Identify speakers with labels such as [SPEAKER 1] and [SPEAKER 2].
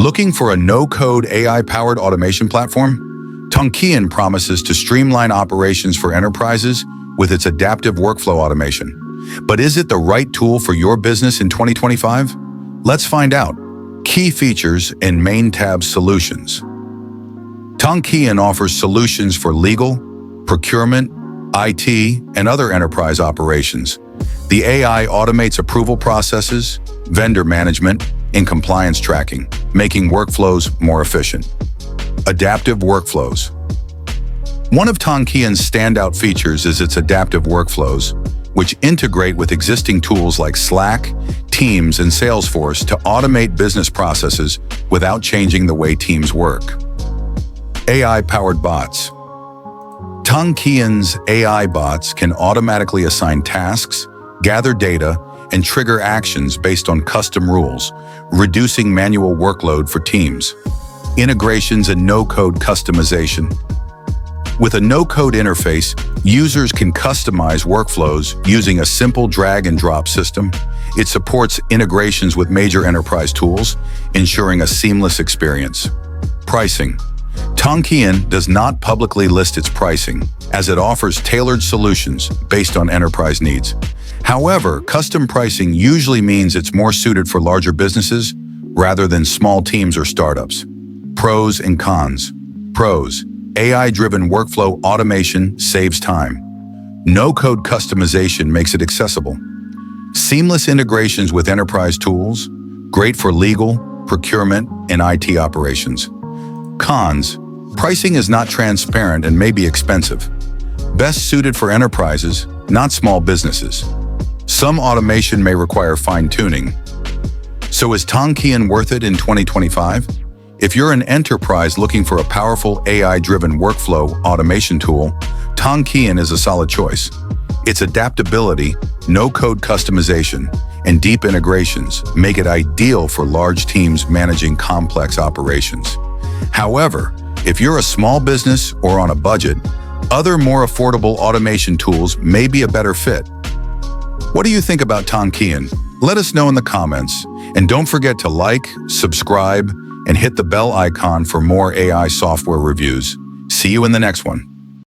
[SPEAKER 1] Looking for a no-code AI-powered automation platform? Tonkean promises to streamline operations for enterprises with its adaptive workflow automation. But is it the right tool for your business in 2025? Let's find out. Key features and main tab solutions. Tonkean offers solutions for legal, procurement, IT, and other enterprise operations. The AI automates approval processes, vendor management, and compliance tracking, making workflows more efficient. Adaptive workflows. One of Tonkean's standout features is its adaptive workflows, which integrate with existing tools like Slack, Teams, and Salesforce to automate business processes without changing the way teams work. AI-powered bots. Tonkean's AI bots can automatically assign tasks, gather data, and trigger actions based on custom rules, reducing manual workload for teams. Integrations and no-code customization. With a no-code interface, users can customize workflows using a simple drag-and-drop system. It supports integrations with major enterprise tools, ensuring a seamless experience. Pricing. Tonkean does not publicly list its pricing, as it offers tailored solutions based on enterprise needs. However, custom pricing usually means it's more suited for larger businesses rather than small teams or startups. Pros and cons. Pros. AI-driven workflow automation saves time. No-code customization makes it accessible. Seamless integrations with enterprise tools, great for legal, procurement, and IT operations. Cons. Pricing is not transparent and may be expensive. Best suited for enterprises, not small businesses. Some automation may require fine-tuning. So is Tonkean worth it in 2025? If you're an enterprise looking for a powerful AI-driven workflow automation tool, Tonkean is a solid choice. Its adaptability, no-code customization, and deep integrations make it ideal for large teams managing complex operations. However, if you're a small business or on a budget, other more affordable automation tools may be a better fit. What do you think about Tonkean? Let us know in the comments, and don't forget to like, subscribe, and hit the bell icon for more AI software reviews. See you in the next one.